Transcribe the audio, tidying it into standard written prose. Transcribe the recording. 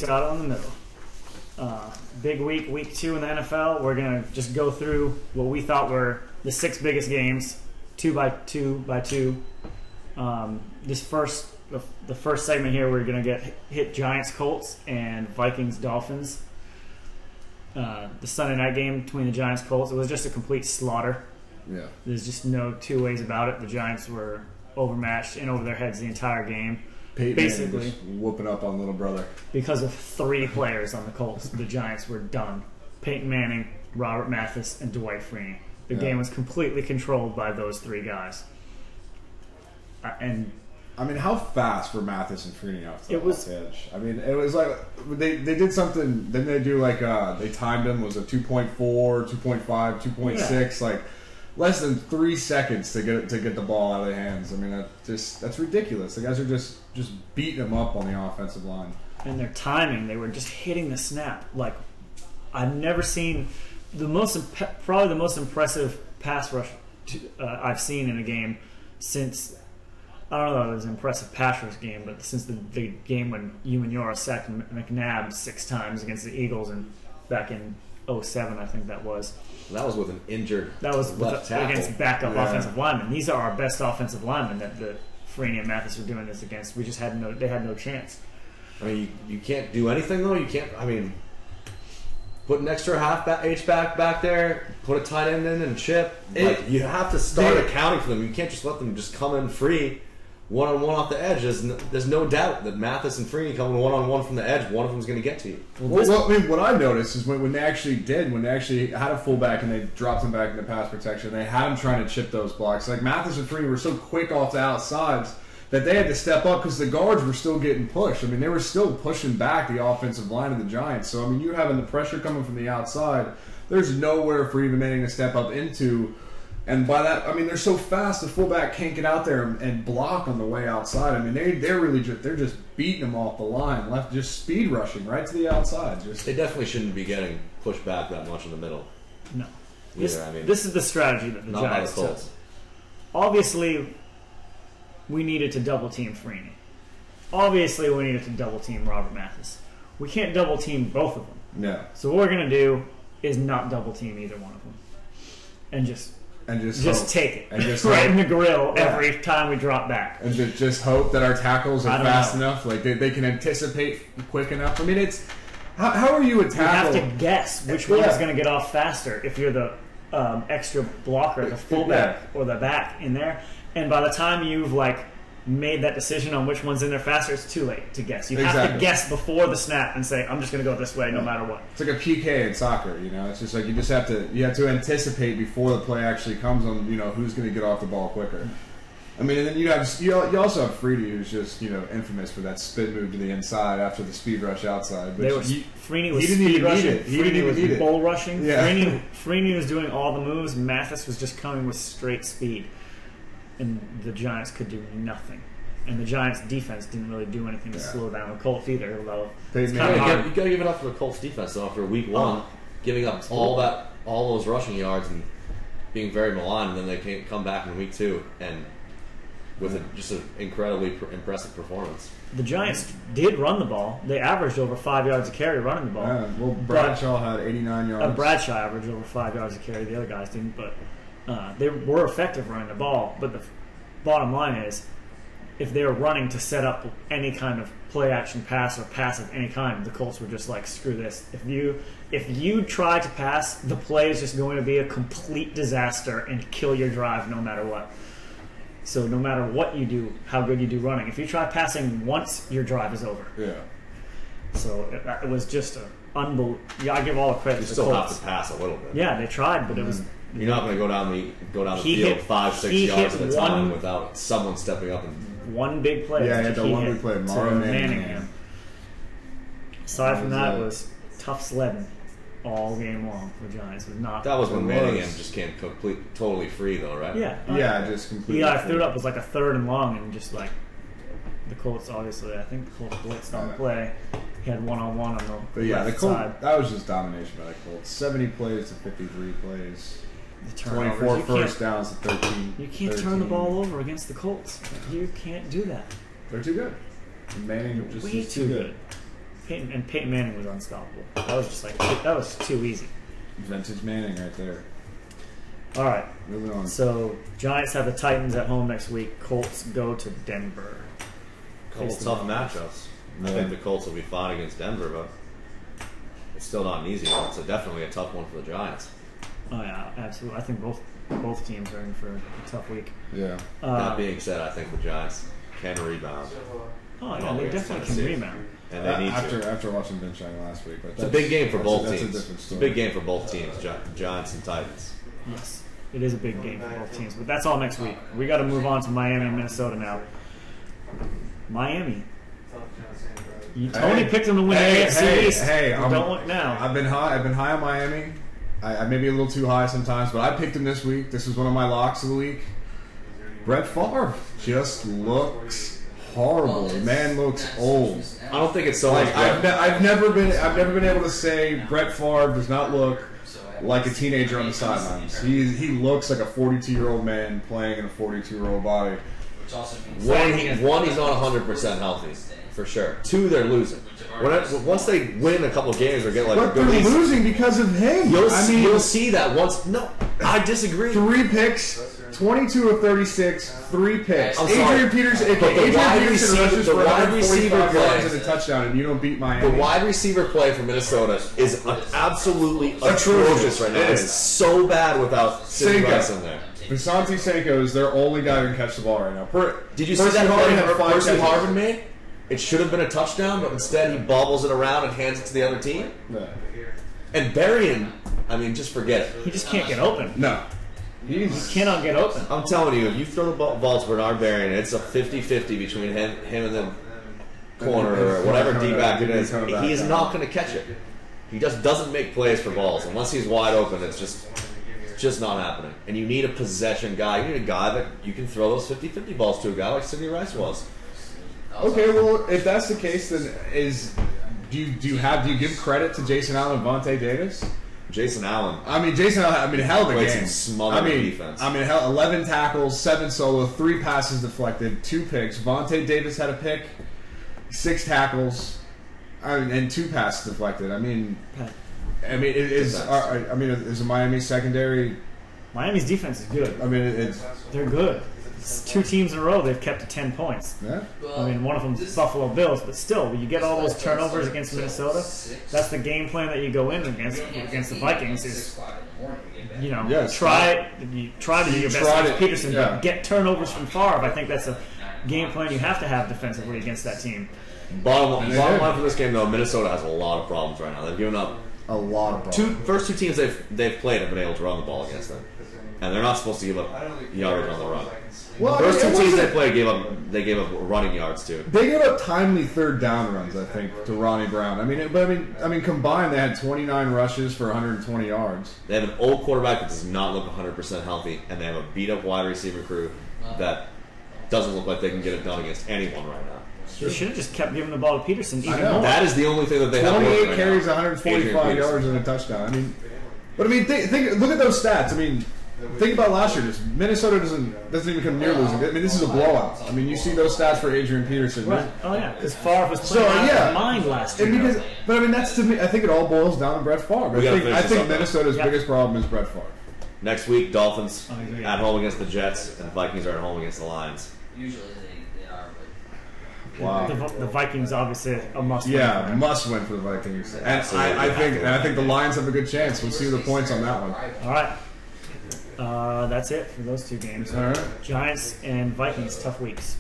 weeks out on the middle. Big week, week 2 in the NFL. We're going to just go through what we thought were the 6 biggest games, 2 by 2 by 2. The first segment here, we're going to hit Giants, Colts, and Vikings, Dolphins. The Sunday night game between the Giants, Colts, it was just a complete slaughter. Yeah. There's just no two ways about it. The Giants were overmatched and over their heads the entire game. Peyton basically just whooping up on little brother. Because of 3 players on the Colts, the Giants were done. Peyton Manning, Robert Mathis, and Dwight Freeney. The game was completely controlled by those 3 guys. And I mean, how fast were Mathis and Freeney off the edge? I mean, it was like they did something. Then they do like they timed them. Was a 2.4, 2.5, 2.6, like less than 3 seconds to get the ball out of their hands. I mean, that's ridiculous. The guys are just beating them up on the offensive line. And their timing, they were just hitting the snap. Like I've never seen probably the most impressive pass rush I've seen in a game since. I don't know if it was an impressive pass rush game, but since the game when Umenyiora sacked McNabb 6 times against the Eagles and back in 07, I think that was. That was with an injured left tackle against backup offensive linemen. These are our best offensive linemen that the Freeney and Mathis are doing this against. We just had no chance. I mean, you can't do anything though. You can't. I mean, put an extra H-back back there, put a tight end in and chip. You have to start accounting for them. You can't just let them just come in free. One-on-one off the edge. There's no doubt that Mathis and Freeney coming one-on-one from the edge, one of them's going to get to you. Well, I mean, what I noticed is when they actually had a fullback and they dropped him back into pass protection, they had him trying to chip those blocks. Like Mathis and Freeney were so quick off the outsides that they had to step up because the guards were still getting pushed. I mean, they were still pushing back the offensive line of the Giants. So, I mean, you're having the pressure coming from the outside. There's nowhere for even Manning to step up into. And by that, I mean, they're so fast, the fullback can't get out there and block on the way outside. I mean, they're really just beating them off the line, just speed rushing right to the outside. They definitely shouldn't be getting pushed back that much in the middle. No. This is the strategy that the Giants took. Obviously, we needed to double-team Freeney. Obviously, we needed to double-team Robert Mathis. We can't double-team both of them. No. So what we're going to do is not double-team either one of them. And just take it. And just right in the grill every time we drop back. And just hope that our tackles are fast enough. Like they can anticipate quick enough. I mean, it's how are you a tackle? You have to guess which one is going to get off faster if you're the extra blocker, the fullback or the back in there. And by the time you've made that decision on which one's in there faster, it's too late to guess. You have to guess before the snap and say, I'm just going to go this way no matter what. It's like a PK in soccer, you know. It's just like you have to anticipate before the play actually comes on, you know, who's going to get off the ball quicker. I mean, and then you also have Freeney, who's just, you know, infamous for that spin move to the inside after the speed rush outside. Freeney was speed rushing. Freeney was bull rushing. Yeah. Freeney was doing all the moves. Mathis was just coming with straight speed. And the Giants could do nothing. And the Giants' defense didn't really do anything to slow down the Colts either. Although it's kind of hard. You got to give it up for the Colts' defense though after week 1, giving up all those rushing yards and being very maligned. And then they can come back in week 2 and with just an incredibly impressive performance. The Giants did run the ball. They averaged over 5 yards a carry running the ball. Yeah, well, Bradshaw had 89 yards. Bradshaw averaged over 5 yards a carry. The other guys didn't, but they were effective running the ball. But the bottom line is, if they were running to set up any kind of play-action pass or pass of any kind, the Colts were just like, screw this. If you try to pass, the play is just going to be a complete disaster and kill your drive no matter what. So no matter what you do, how good you do running, if you try passing once, your drive is over. Yeah. So it was just an unbelievable. Yeah, I give all the credit to the Colts. You still have to pass a little bit. Yeah, they tried, but it was. You're not going to go down the field 5-6 yards at a time without someone stepping up and one big play. Yeah, the one big play. Morrow Manningham. Aside from that, it was tough sledding all game long for the Giants. That was when Manningham just came totally free, though, right? Yeah. Just completely. Yeah, I threw it up. It was like a 3rd and long, and just like the Colts. Obviously, I think the Colts blitzed on the play. He had one-on-one on the left side. That was just domination by the Colts. 70 plays to 53 plays. The 24 first downs to 13. You can't turn the ball over against the Colts. You can't do that. They're too good. Manning just way too good. Peyton Manning was unstoppable. That was just like that was too easy. Vintage Manning right there. All right. Moving on. So Giants have the Titans at home next week. Colts go to Denver. Colts tough matchups. I think the Colts will be fine against Denver, but it's still not an easy one. It's definitely a tough one for the Giants. Oh yeah, absolutely. I think both teams are in for a tough week. Yeah. That being said, I think the Giants can rebound. Oh yeah, they definitely can rebound. And they need after watching Ben Shine last week. But it's a big game for both teams. It's a big game for both teams, Giants and Titans. Yes, it is a big game for both teams. But that's all next week. We got to move on to Miami and Minnesota now. Miami. Tony picked them to win the AFC East. Don't look now. I've been high on Miami. I may be a little too high sometimes, but I picked him this week. This is one of my locks of the week. Brett Favre just looks horrible. The man looks old. I don't think it's so like much. I've never been able to say Brett Favre does not look like a teenager on the sidelines. He looks like a 42-year-old man playing in a 42-year-old body. One, he's not 100% healthy, for sure. Two, they're losing. Once they win a couple of games or get like but a good they're lead, losing because of him. You'll see that once. No, I disagree. 3 picks, 22 of 36, 3 picks. I'm sorry. Adrian Peterson rushes for 145 yards and a touchdown, and you don't beat Miami. The wide receiver play for Minnesota is absolutely atrocious right now. It's so bad without Sidney Rice in there. Asante Senko is their only guy who can catch the ball right now. Did you see that play Percy Harvin made? It should have been a touchdown, but instead he bobbles it around and hands it to the other team. Yeah. And Berrien, I mean, just forget it. He just can't get open. No. He cannot get open. I'm telling you, if you throw the ball to Bernard Berrien, it's a 50-50 between him and the corner or whatever D-back it is. He is not going to catch it. He just doesn't make plays for balls. Unless he's wide open, it's just not happening. And you need a possession guy. You need a guy that you can throw those 50-50 balls to, a guy like Sidney Rice was. Okay, well, if that's the case, then do you give credit to Jason Allen and Vontae Davis? Jason Allen. Jason Allen. Hell of a game. Defense. 11 tackles, 7 solo, 3 passes deflected, 2 picks. Vontae Davis had a pick, 6 tackles, and 2 passes deflected. Is the Miami secondary? Miami's defense is good. They're good. It's 2 teams in a row they've kept to 10 points. Yeah. One of them's Buffalo Bills, but still, you get all those turnovers against Minnesota. That's the game plan that you go in against the Vikings. Is try to do your best against Peterson, but get turnovers from Favre. I think that's a game plan you have to have defensively against that team. Bottom line for this game, though, Minnesota has a lot of problems right now. They've given up a lot of problems. First 2 teams they've played have been able to run the ball against them, and they're not supposed to give up yardage on the run. Well, first 2 teams they played gave up running yards too. They gave up timely 3rd down runs, I think, to Ronnie Brown. Combined they had 29 rushes for 120 yards. They have an old quarterback that does not look 100% healthy, and they have a beat-up wide receiver crew that doesn't look like they can get it done against anyone right now. They should have just kept giving the ball to Peterson even more. That is the only thing that they have. 28 carries, 145 yards, and a touchdown. Look at those stats. Think about last year. Minnesota doesn't even come near losing. This is a blowout. You see those stats for Adrian Peterson. Right. Oh yeah, because Favre was playing out of mind last year. That's to me. I think it all boils down to Brett Favre. I think Minnesota's biggest problem is Brett Favre. Next week, Dolphins at home against the Jets, and the Vikings are at home against the Lions. Usually they are, but wow. The Vikings obviously a must win. Yeah, must win for the Vikings. And I think the Lions have a good chance. We'll see the points on that one. All right. That's it for those 2 games. All right. Giants and Vikings, tough weeks.